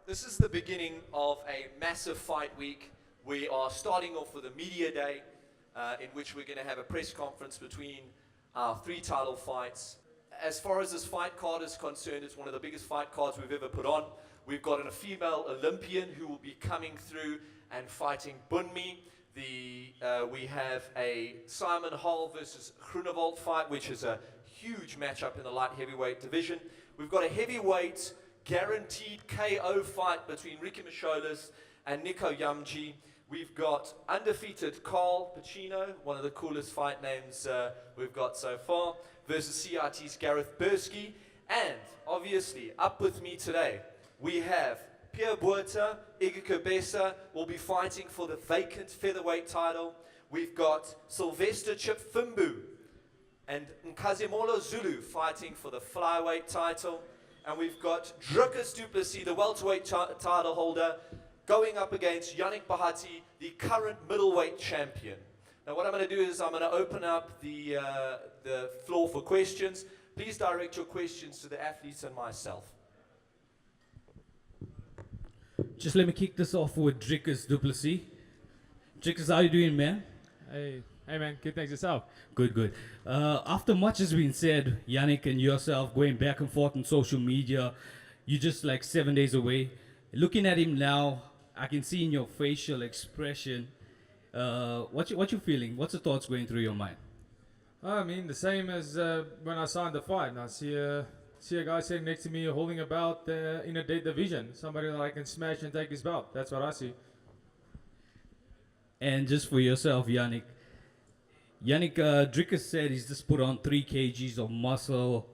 This is the beginning of a massive fight week. We are starting off with a media day in which we're going to have a press conference between our three title fights. As far as this fight card is concerned, it's one of the biggest fight cards we've ever put on. We've got a female Olympian who will be coming through and fighting Bunmi. We have a Simon Hall versus Groenewold fight, which is a huge matchup in the light heavyweight division. We've got a heavyweight guaranteed KO fight between Ricky Micholis and Nico Yamji. We've got undefeated Carl Pacino, one of the coolest fight names we've got so far, versus CRT's Gareth Bursky. And obviously, up with me today, we have Pierre Buerta, Igor Kobesa will be fighting for the vacant featherweight title. We've got Sylvester Chip Fimbu and Nkazimolo Zulu fighting for the flyweight title. And we've got Dricus du Plessis, the welterweight title holder, going up against Yannick Bahati, the current middleweight champion. Now what I'm going to do is I'm going to open up the floor for questions. Please direct your questions to the athletes and myself. Just let me kick this off with Dricus du Plessis. Dricus, how you doing, man? Hey man, good, thanks yourself. Good. After much has been said, Yannick and yourself going back and forth on social media, you're just like 7 days away. Looking at him now, I can see in your facial expression, what you feeling? What's the thoughts going through your mind? I mean, the same as when I signed the fight. And I see a guy sitting next to me holding a belt in a dead division. Somebody that I can smash and take his belt. That's what I see. And just for yourself, Yannick, Dricus said he's just put on 3 kgs of muscle.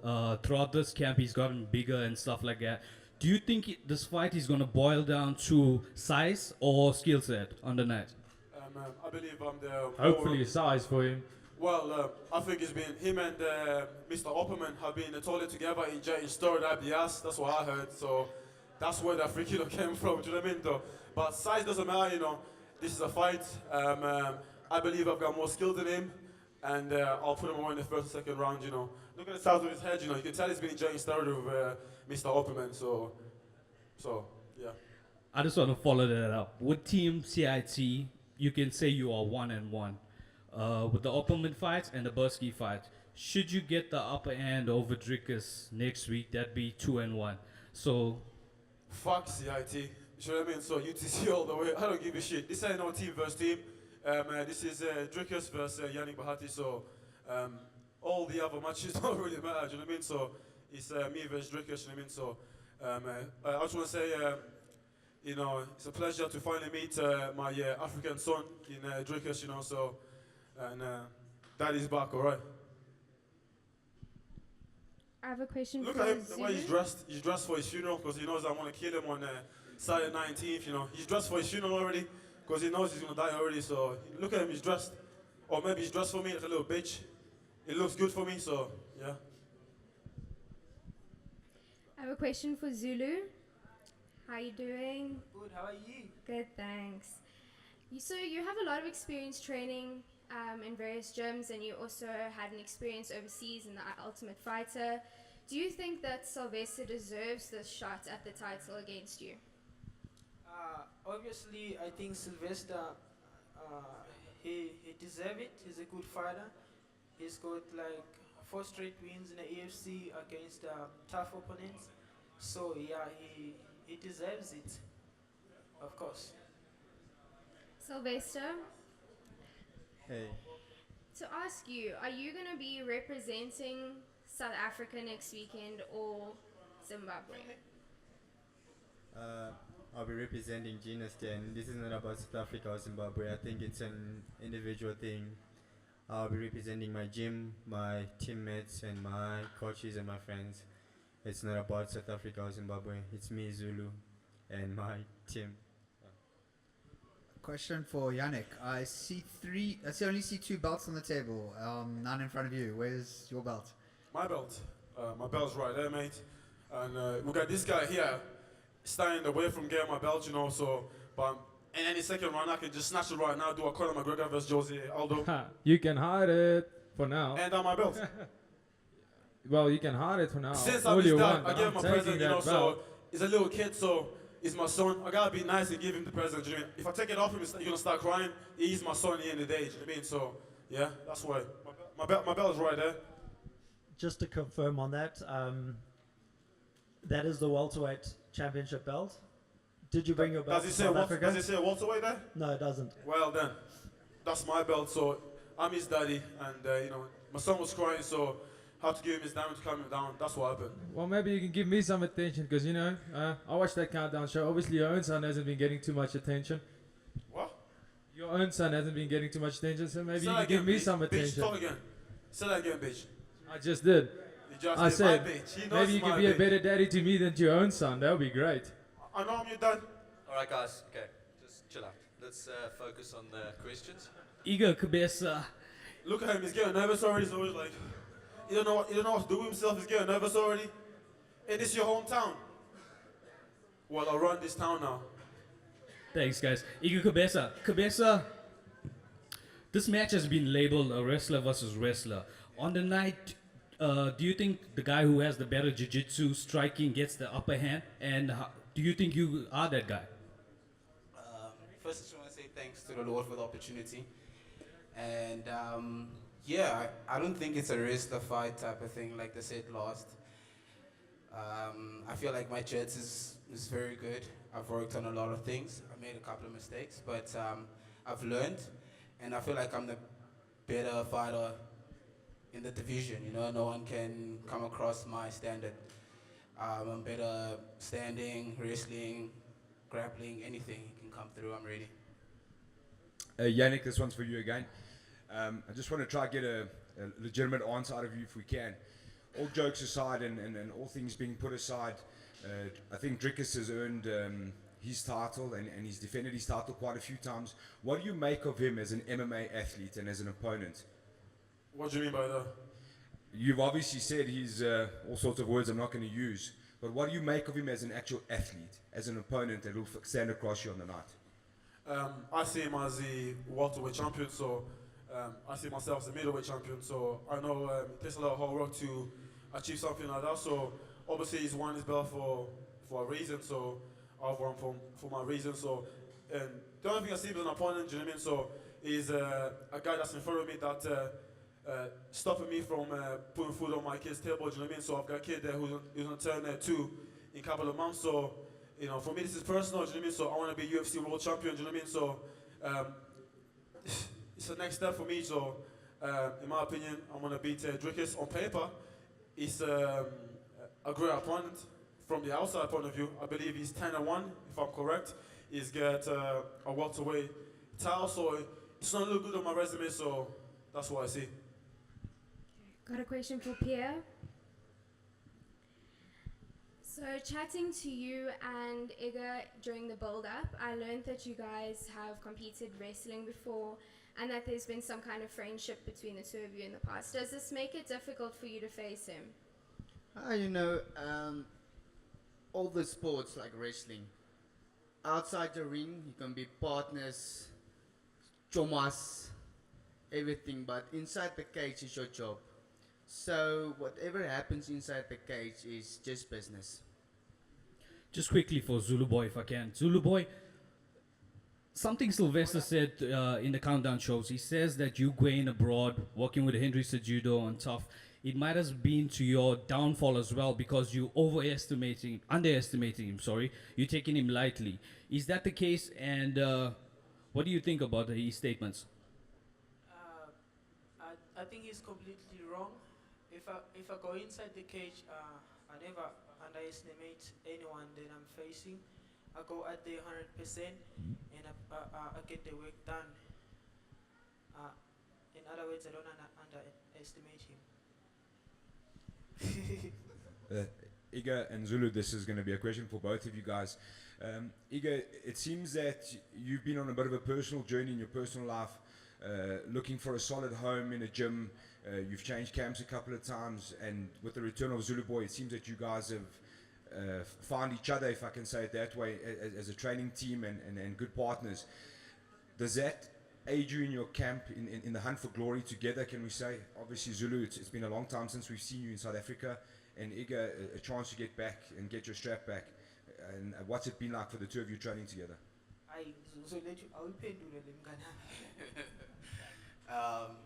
Throughout this camp, he's gotten bigger and stuff like that. Do you think this fight is going to boil down to size or skill set on the night? I believe I'm the... Hopefully size for him. Well, I think it's been him and Mr. Opperman have been in the toilet together in steroid up the ass. That's what I heard. So that's where that 3 kilo came from. Do you know what I mean, though? But size doesn't matter, you know. This is a fight. I believe I've got more skill than him, and I'll put him away in the first and second round, you know. Look at the size of his head, you know. You can tell he's been enjoying steroid with Mr. Opperman, so, yeah. I just want to follow that up. With Team CIT, you can say you are 1-1. With the Opperman fight and the Bursky fight, should you get the upper hand over Dricus next week, that'd be 2-1. So, fuck CIT. You know what I mean? So UTC all the way. I don't give a shit. This ain't no team versus team. This is Dricus versus Yannick Bahati. So all the other matches don't really matter. Do you know what I mean? So it's me versus Dricus. You know what I mean? So I just want to say, you know, it's a pleasure to finally meet my African son in Dricus. You know, so and Daddy's back. All right. I have a question Look for at him. The Zulu. way he's dressed. He's dressed for his funeral because he knows I want to kill him on Saturday 19th, you know. He's dressed for his funeral already because he knows he's going to die already. So look at him, he's dressed. Or maybe he's dressed for me like a little bitch. It looks good for me, so yeah. I have a question for Zulu. How you doing? Good, how are you? Good, thanks. So you have a lot of experience training in various gyms, and you also had an experience overseas in the Ultimate Fighter. Do you think that Sylvester deserves this shot at the title against you? Obviously, I think Sylvester, he deserves it. He's a good fighter. He's got like 4 straight wins in the EFC against tough opponents. So yeah, he deserves it, of course. Sylvester, Hey, to ask you, are you going to be representing South Africa next weekend or Zimbabwe? I'll be representing Gina Stan. This is not about South Africa or Zimbabwe. I think it's an individual thing. I'll be representing my gym, my teammates, and my coaches and my friends. It's not about South Africa or Zimbabwe. It's me, Zulu, and my team. Question for Yannick. I only see 2 belts on the table. None in front of you. Where's your belt? My belt. My belt's right there, mate. And we got this guy here standing away from getting my belt, you know, so, but in any second round, I can just snatch it right now, do a Conor McGregor versus Jose Aldo. You can hide it for now. And on my belt. Well, you can hide it for now. Since All I'm his you dad, want, I gave him a taking present, you know, that so belt. he's a little kid, so he's my son. I gotta be nice and give him the present. Do you know what I mean? If I take it off him, he's gonna start crying. He's my son at the end of the day. Do you know what I mean? So yeah, that's why my belt is right there. Just to confirm on that, that is the welterweight championship belt. Did you bring your belt to South Africa? Does it say welterweight there? No, it doesn't. Well then, that's my belt. So I'm his daddy, and you know, my son was crying, so I had to give him his diamond to calm him down. That's what happened. Well, maybe you can give me some attention because, you know, I watched that countdown show. Obviously, your own son hasn't been getting too much attention. What? Your own son hasn't been getting too much attention, so maybe Say you that can give again, me bitch. some Bitch, attention. talk again. Say that again, bitch. I just did. You just I did said, my bitch. He knows maybe you my can be a bitch. better daddy to me than to your own son. That would be great. I know I'm your dad. All right, guys. Okay, just chill out. Let's focus on the questions. Igor Cabeza, Look at him. He's getting nervous already. He's always like, you don't know what to do with himself. He's getting nervous already. Hey, this is your hometown. Well, I'll run this town now. thanks guys. Igor Cabeza. Cabeza, this match has been labeled a wrestler versus wrestler. On the night, do you think the guy who has the better jiu-jitsu striking gets the upper hand? And do you think you are that guy? First, I just want to say thanks to the Lord for the opportunity. And yeah, I don't think it's a wrestler fight type of thing like they said last. I feel like my jiu-jitsu is very good. I've worked on a lot of things. I made a couple of mistakes, but I've learned. And I feel like I'm the better fighter in the division. You know, no one can come across my standard. I'm better standing, wrestling, grappling, anything can come through. I'm ready. Yannick, this one's for you again. I just want to try to get a legitimate answer out of you if we can. All jokes aside and all things being put aside, I think Drickus has earned his title and he's defended his title quite a few times. What do you make of him as an MMA athlete and as an opponent? What do you mean by that? You've obviously said he's all sorts of words I'm not going to use, but what do you make of him as an actual athlete, as an opponent that will stand across you on the night? I see him as the welterweight champion, so I see myself as a middleweight champion. So I know it takes a lot of hard work to achieve something like that. So obviously he's won his belt for a reason. So I've won for my reason. So and the only thing I see him as an opponent, do you know what I mean? So he's a guy that's in front of me that stopping me from putting food on my kid's table. Do you know what I mean? So I've got a kid there who's gonna turn 2 in a couple of months. So you know, for me this is personal. Do you know what I mean? So I want to be UFC world champion. Do you know what I mean? So it's the next step for me. So in my opinion, I'm gonna beat Drickus on paper. He's a great opponent from the outside point of view. I believe he's 10-1, if I'm correct. He's got a welterweight title, so it's not look good on my resume. So that's what I see. Got a question for Pierre. So chatting to you and Igor during the build-up, I learned that you guys have competed wrestling before and that there's been some kind of friendship between the two of you in the past. Does this make it difficult for you to face him? You know, all the sports like wrestling, outside the ring, you can be partners, chomas, everything, but inside the cage is your job. So whatever happens inside the cage is just business. Just quickly for Zulu Boy, if I can. Zulu Boy, something Sylvester said in the countdown shows. He says that you going abroad, working with Henry Cejudo and tough, it might have been to your downfall as well because you underestimating him, you're taking him lightly. Is that the case? And what do you think about his statements? I think he's completely wrong. If I go inside the cage, I never underestimate anyone that I'm facing. I go at the 100% and I get the work done. In other words, I don't underestimate him. Igor and Zulu, this is going to be a question for both of you guys. Igor, it seems that you've been on a bit of a personal journey in your personal life, looking for a solid home in a gym. You've changed camps a couple of times, and with the return of Zulu Boy, it seems that you guys have found each other, if I can say it that way, as a training team and good partners. Does that aid you in your camp, in the hunt for glory together, can we say? Obviously, Zulu, it's been a long time since we've seen you in South Africa, and Igor, a chance to get back and get your strap back. and what's it been like for the two of you training together?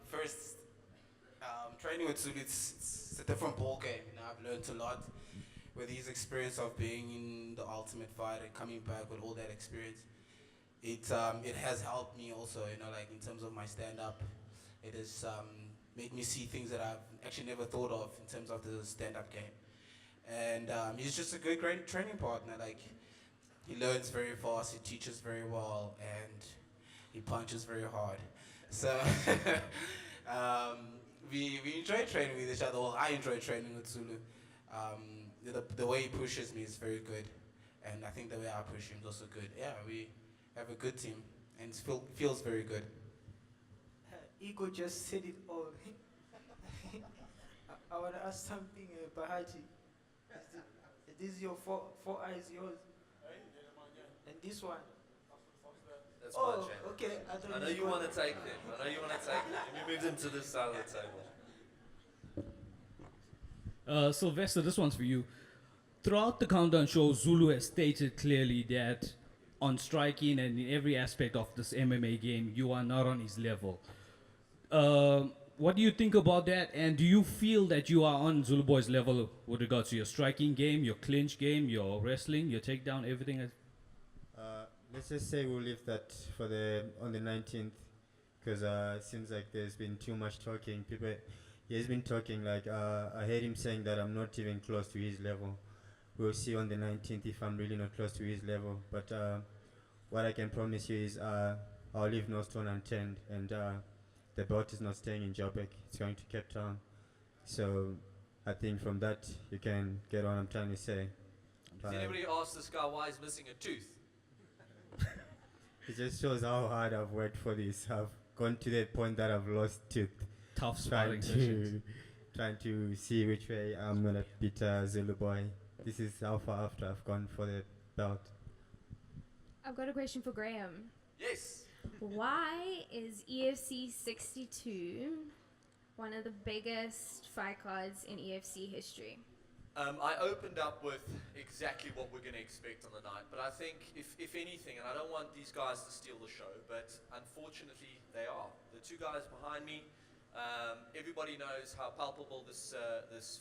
First, training with Zulu, it's a different ball game. You know, I've learned a lot with his experience of being in the Ultimate Fight and coming back with all that experience. It has helped me also, you know, like in terms of my stand-up. It has made me see things that I've actually never thought of in terms of the stand-up game. And he's just a good, great training partner. Like, he learns very fast, he teaches very well, and he punches very hard. So we enjoy training with each other. Well, I enjoy training with Zulu. The way he pushes me is very good, and I think the way I push him is also good. Yeah, we have a good team, and it feels very good. Ego just said it all. I want to ask something, Bahati. Is this your four eyes yours? And this one? That's Oh, my channel. okay. I know you want to take them. I know you want to take them. We moved them to this side of the table. Sylvester, this one's for you. Throughout the countdown show, Zulu has stated clearly that on striking and in every aspect of this MMA game, you are not on his level. What do you think about that? And do you feel that you are on Zulu Boy's level with regards to your striking game, your clinch game, your wrestling, your takedown, everything? Let's just say we'll leave that for on the 19th, because it seems like there's been too much talking. He has been talking like I heard him saying that I'm not even close to his level. We'll see on the 19th if I'm really not close to his level. But what I can promise you is I'll leave no stone unturned, and the belt is not staying in Joburg. It's going to Cape Town. So I think from that you can get what I'm trying to say. Has anybody asked this guy why he's missing a tooth? It just shows how hard I've worked for this. I've gone to the point that I've lost tooth. Tough sparring sessions. Trying to see which way I'm going to beat Zulu Boy. This is how far after I've gone for the belt. I've got a question for Graham. Yes. Why is EFC 62 one of the biggest fight cards in EFC history? I opened up with exactly what we're going to expect on the night, but I think if anything, and I don't want these guys to steal the show, but unfortunately they are. The two guys behind me, everybody knows how palpable this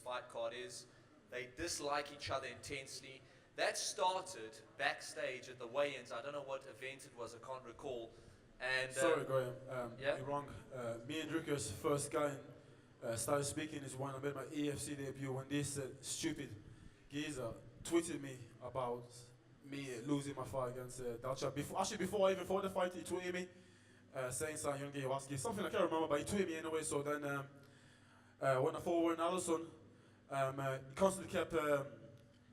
fight card is. They dislike each other intensely. That started backstage at the weigh-ins. I don't know what event it was, I can't recall. And Sorry, Graham. Yeah? You're wrong. Me and Dricker's first guy started speaking is when I made my EFC debut, when this stupid geezer tweeted me about me losing my fight against Dalcha. Before I even fought the fight, he tweeted me saying something, something I can't remember, but he tweeted me anyway. So then when I fought Warren Allison, he constantly kept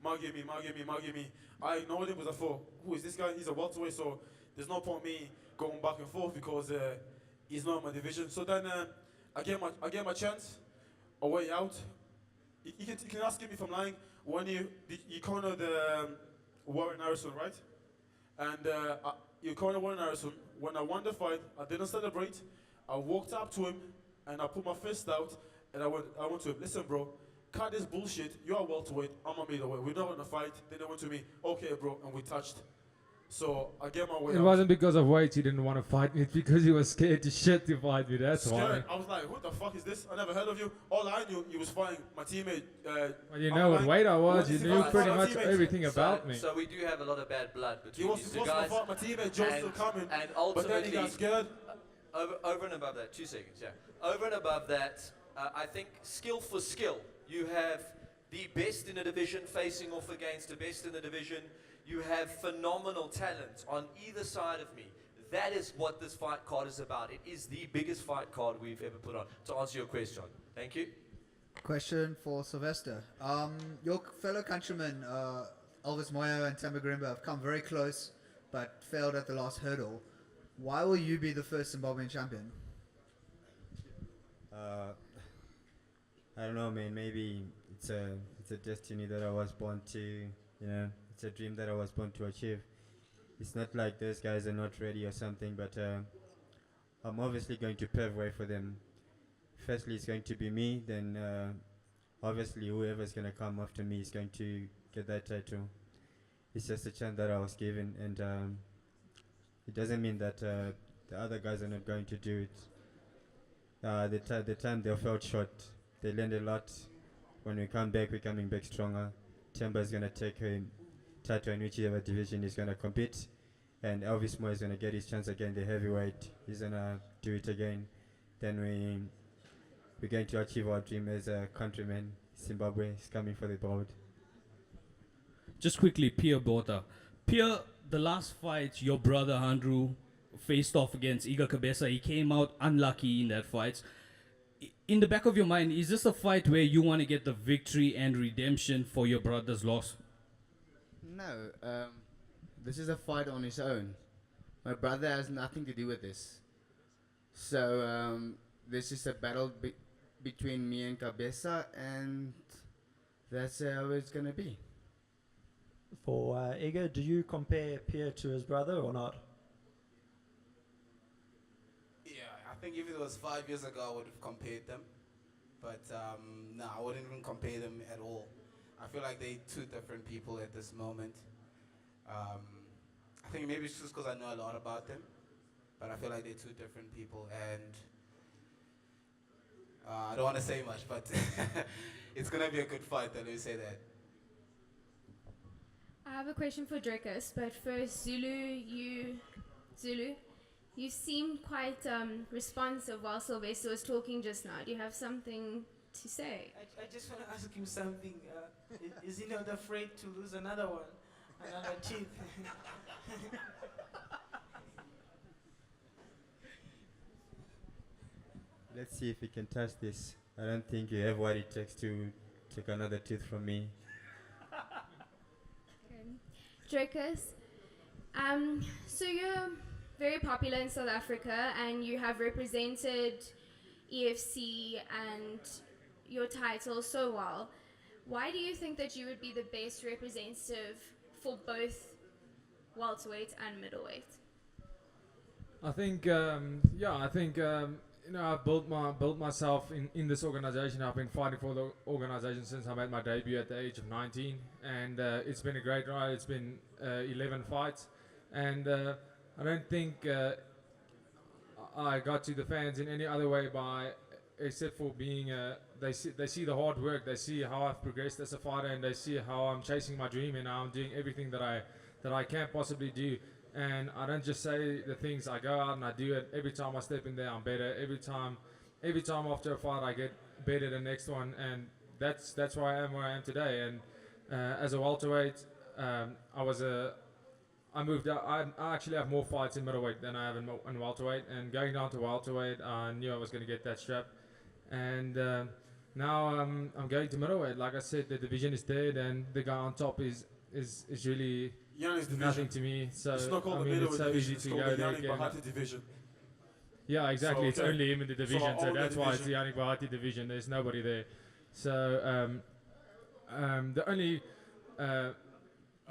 mugging me. I ignored him because I thought, who is this guy? He's a welterweight, so there's no point me going back and forth because he's not in my division. So then I gave my chance, a way out. You can ask him if I'm lying. When you cornered Warren Harrison, right? And you cornered Warren Harrison. When I won the fight, I didn't celebrate. I walked up to him and I put my fist out and I went to him. Listen, bro, cut this bullshit. You are welterweight. I'm a middleweight. We're not gonna fight. Then they went to me. Okay, bro, and we touched. So I gave my way. It wasn't because of weight he didn't want to fight me. It's because he was scared to shit to fight me. That's Scared. why. I was like, what the fuck is this? I never heard of you. All I knew, you was fighting my teammate. Well, you know what weight I was. You knew pretty much everything about me. So we do have a lot of bad blood He between was these two supposed guys. to fight my teammate, Joe's still coming. And But then he ultimately, got scared. over and above that, 2 seconds, yeah. Over and above that, I think skill for skill. You have the best in the division facing off against the best in the division. You have phenomenal talent on either side of me. That is what this fight card is about. It is the biggest fight card we've ever put on. To answer your question, thank you. Question for Sylvester. Your fellow countrymen, Elvis Moyo and Tamba Grimba, have come very close but failed at the last hurdle. Why will you be the first Zimbabwean champion? I don't know, man. Maybe it's a destiny that I was born to. You know, it's a dream that I was born to achieve. It's not like those guys are not ready or something, but I'm obviously going to pave way for them. Firstly, it's going to be me. Then obviously whoever's going to come after me is going to get that title. it's just a chance that I was given, and it doesn't mean that the other guys are not going to do it. The time they fell short, they learned a lot. When we come back, we're coming back stronger. Temba is going to take her title in whichever division he's going to compete. And Elvis Moore is going to get his chance again, the heavyweight. He's going to do it again. Then we're going to achieve our dream as a countryman. Zimbabwe is coming for the belt. Just quickly, Pierre Botha. Pierre, the last fight, your brother Andrew faced off against Iga Cabeza. He came out unlucky in that fight. In the back of your mind, is this a fight where you want to get the victory and redemption for your brother's loss? No, this is a fight on his own. My brother has nothing to do with this. So this is a battle between me and Cabeza, and that's how it's going to be. For Iga, do you compare Pierre to his brother or not? Yeah, I think if it was 5 years ago, I would have compared them. But no, I wouldn't even compare them at all. I feel like they're two different people at this moment. I think maybe it's just because I know a lot about them. But I feel like they're two different people. And I don't want to say much, but it's going to be a good fight, let me say that. I have a question for Dricus, but first, Zulu, you seemed quite responsive while Sylvester was talking just now. Do you have something to say? I just want to ask him something. Is he not afraid to lose another one? Another teeth? Let's see if we can touch this. I don't think you have what it takes to take another tooth from me. Dricus, so you're very popular in South Africa and you have represented EFC and your title so well. Why do you think that you would be the best representative for both welterweight and middleweight? I think, I've built myself in this organization. I've been fighting for the organization since I made my debut at the age of 19, and it's been a great ride. It's been 11 fights, and I don't think I got to the fans in any other way except for being. They see the hard work. They see how I've progressed as a fighter, and they see how I'm chasing my dream and how I'm doing everything that I can possibly do. And I don't just say the things, I go out and I do it. Every time I step in there, I'm better. Every time after a fight, I get better the next one. And that's why I am where I am today. And as a welterweight, I moved out. I actually have more fights in middleweight than I have in welterweight. And going down to welterweight, I knew I was going to get that strap. And now I'm going to middleweight. Like I said, the division is dead, and the guy on top is really nothing to me. So it's not called I the mean, it's so division, easy it's to called go the there. Yannick Bahati division. Yeah, exactly. So, it's okay. only him in the division, so only that's why it's the division. Yannick Bahati division. There's nobody there. So the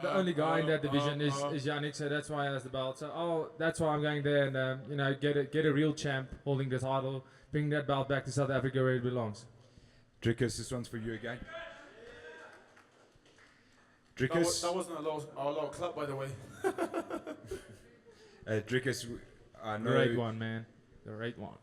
only guy in that division is Yannick, so that's why he has the belt. So that's why I'm going there and get a real champ holding the title, bring that belt back to South Africa where it belongs. Dricus, this one's for you again. That Dricus, wasn't our low club, by the way. Dricus, I know. Great one, man. Great one.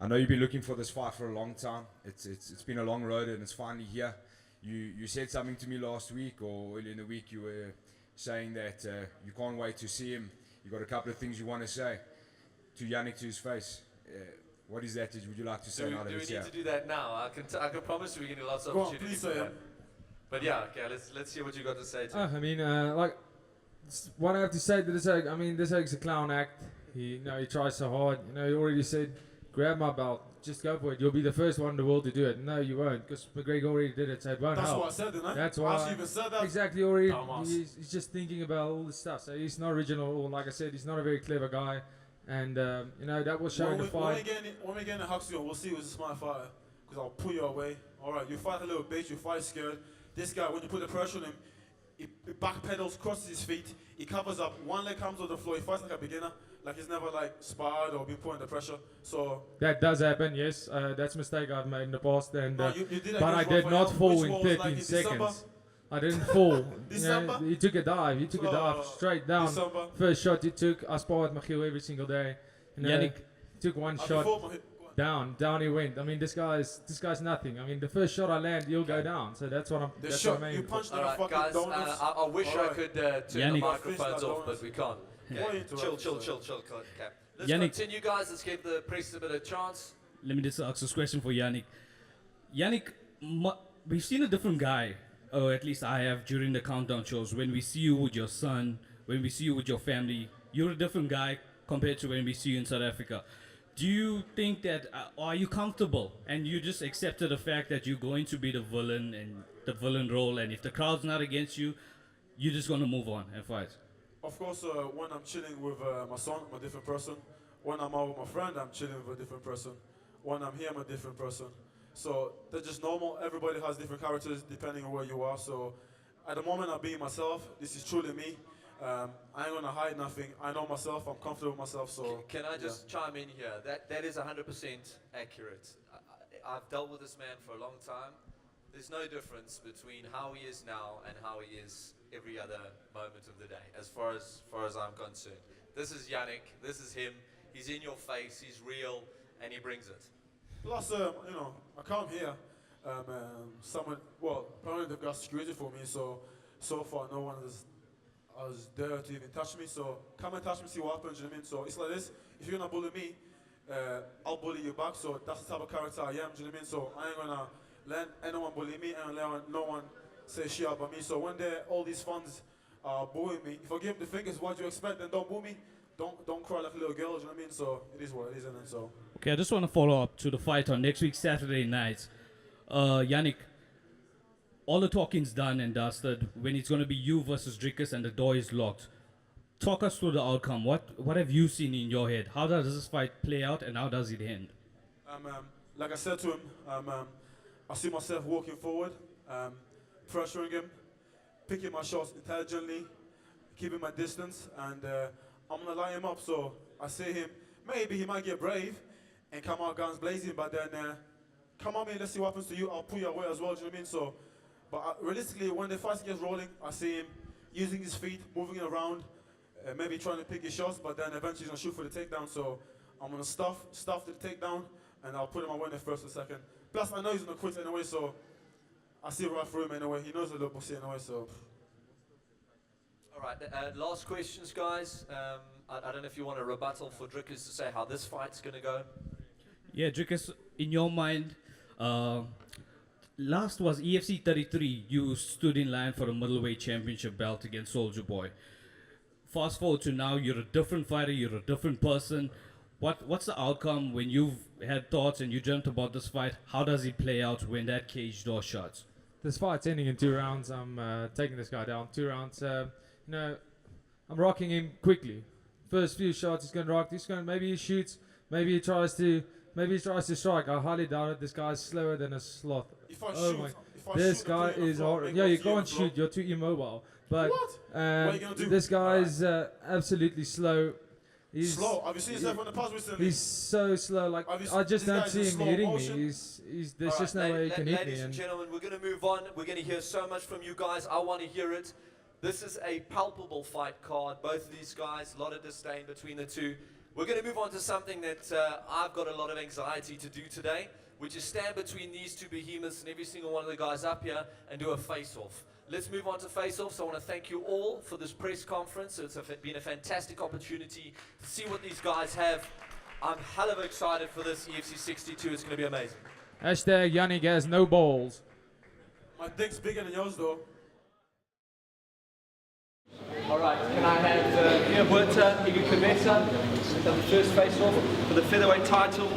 I know you've been looking for this fight for a long time. It's been a long road and it's finally here. You said something to me last week or earlier in the week. You were saying that you can't wait to see him. You got a couple of things you want to say to Yannick to his face. What is that? Would you like to say now that Do we it's need here? to do that now? I can promise you we're getting lots of Go on, opportunities please for say that. But yeah, okay, let's hear what you got to say. To I mean, what I have to say to this egg, I mean, this egg's a clown act. He tries so hard. He already said, grab my belt, just go for it. You'll be the first one in the world to do it. No, you won't, because McGregor already did it, so it won't That's help. what I said, didn't I? That's I why. actually even said that. Exactly, already. Dumbass. He's just thinking about all this stuff. So he's not original, or like I said, he's not a very clever guy. And that was shown in the fight. When we get in the Huxley, we'll see who's a smart fighter. Because I'll pull you away. All right, you fight a little bit, you fight scared. This guy, when you put the pressure on him, he backpedals, crosses his feet, he covers up, one leg comes on the floor, he fights like a beginner, like he's never sparred or been put under pressure. So That does happen, yes. That's a mistake I've made in the past. And no, you did but I did not fall in 13 seconds. I didn't fall. You know, December? he took a dive. He took a dive straight down. December. First shot he took, I spar with Michiel every single day. You know, Yannick. took one And shot. before my- Down he went. I mean, this guy's nothing. I mean, the first shot I land, he'll go down. So that's what I'm. The that's shot what I'm you aiming for. punched All in a right, fucking guys, donuts. I wish I Alright. could turn the Yannick. microphones Freestyle off, but we can't. Why Okay. interrupt, Chill. sir? Okay. Let's Yannick. continue, guys. Let's give the press a bit of chance. Let me just ask this question for Yannick. Yannick, we've seen a different guy, or at least I have, during the countdown shows. When we see you with your son, when we see you with your family, you're a different guy compared to when we see you in South Africa. Do you think that, are you comfortable and you just accepted the fact that you're going to be the villain and the villain role, and if the crowd's not against you, you're just going to move on and fight? Of course, when I'm chilling with my son, I'm a different person. When I'm out with my friend, I'm chilling with a different person. When I'm here, I'm a different person. So that's just normal. Everybody has different characters depending on where you are. So at the moment, I'm being myself. This is truly me. I ain't gonna hide nothing. I know myself. I'm comfortable with myself. So Can I just chime in here? That is 100% accurate. I've dealt with this man for a long time. There's no difference between how he is now and how he is every other moment of the day, as far as I'm concerned. This is Yannick. This is him. He's in your face. He's real, and he brings it. plus, you know, I come here. Someone, well, apparently they've got security for me. So far, no one has dared to even touch me. So come and touch me, see what happens. You know what I mean? So it's like this. If you're gonna bully me, I'll bully you back. So that's the type of character I am. Do you know what I mean? So I ain't gonna let anyone bully me and let no one say shit about me. So when all these fans are booing me, if I give them the fingers, what do you expect? Then don't boo me. Don't cry like a little girl. Do you know what I mean? So it is what it is, and then so. Okay, I just want to follow up to the fight on next week, Saturday night. Yannick, all the talking's done and dusted. When it's going to be you versus Drickus and the door is locked, talk us through the outcome. What have you seen in your head? How does this fight play out and how does it end? Like I said to him, I see myself walking forward, pressuring him, picking my shots intelligently, keeping my distance, and I'm going to line him up. So I see him, maybe he might get brave and come out guns blazing, but then come on, man, let's see what happens to you. I'll pull you away as well, do you know what I mean? So, but realistically, when the fight gets rolling, I see him using his feet, moving around, maybe trying to pick his shots, but then eventually he's going to shoot for the takedown. So I'm going to stuff the takedown, and I'll put him away in the first or second. Plus, I know he's going to quit anyway, so I see right through him anyway. He knows a little pussy anyway, so. All right, last questions, guys. I don't know if you want a rebuttal for Drickus to say how this fight's going to go. Yeah, Drickus, in your mind, last was EFC 33. You stood in line for a middleweight championship belt against Soulja Boy. Fast forward to now, you're a different fighter, you're a different person. What's the outcome when you've had thoughts and you dreamt about this fight? How does it play out when that cage door shuts? This fight's ending in 2 rounds. I'm taking this guy down 2 rounds. You know, I'm rocking him quickly. First few shots, he's going to rock. Maybe he shoots. Maybe he tries to strike. I highly doubt it. This guy's slower than a sloth. If I shoot, This guy is horrible. Yeah, you can't shoot. You're too immobile. But What are you gonna do? this guy is absolutely slow. He's slow. Have you seen yourself on the past recently? He's so slow. Like Have you I just this don't guy's see in him slow hitting motion? me. There's All just right, no way he can hit me. Ladies and gentlemen, we're going to move on. We're going to hear so much from you guys. I want to hear it. This is a palpable fight card. Both of these guys, a lot of disdain between the two. We're going to move on to something that I've got a lot of anxiety to do today, which is stand between these two behemoths and every single one of the guys up here and do a face-off. Let's move on to face-offs. I want to thank you all for this press conference. It's been a fantastic opportunity to see what these guys have. I'm hell of excited for this EFC 62. It's going to be amazing. Hashtag Yannick has no balls. My dick's bigger than yours, though. All right, can I have Pierre Buerta, Igor Cabeza, the first face-off for the featherweight title?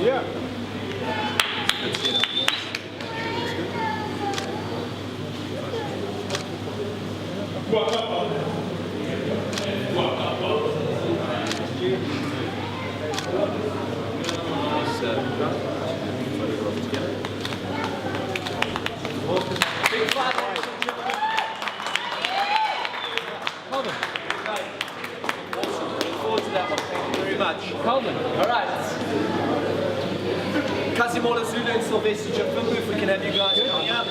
Yeah. Big fight, ladies and gentlemen. Calvin. Awesome. Look forward to that one. Thank you very much. Calvin. All right. Kazimoto Zulu and Sylvester Jimfimbu, if we can have you guys coming up.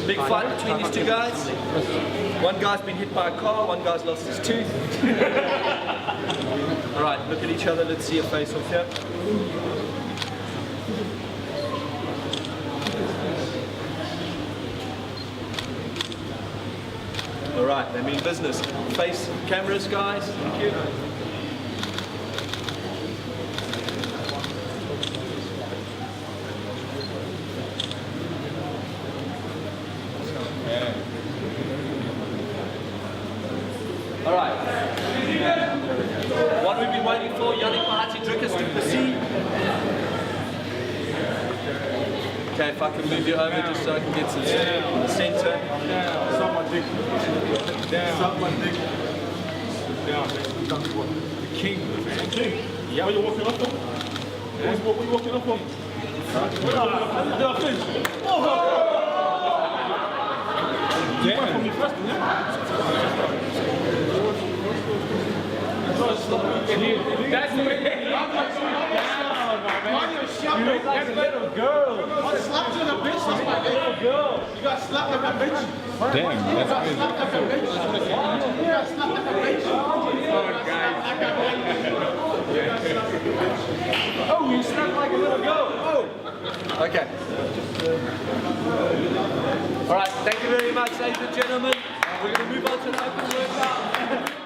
Big fight between these two guys. One guy's been hit by a car, one guy's lost his tooth. Alright, look at each other, let's see a face off here. Alright, they mean business. Face cameras, guys. Thank you. Alright. What we've been waiting for, Yannick Mahati Drinkers to proceed. Okay, if I can move you over just so I can get to the center. Suck my dick. Suck my dick. The king. Yeah. What are you walking up on? What are you walking up on? That's the way. You look like a little girl. I slapped you in the bitch like a little girl. You got slapped like a bitch. Damn, that's crazy. Slapped like a bitch. You got slapped like a bitch. Oh, you snapped like a little girl. Oh. Okay. Alright, thank you very much, ladies and gentlemen. We're going to move on to an open workout.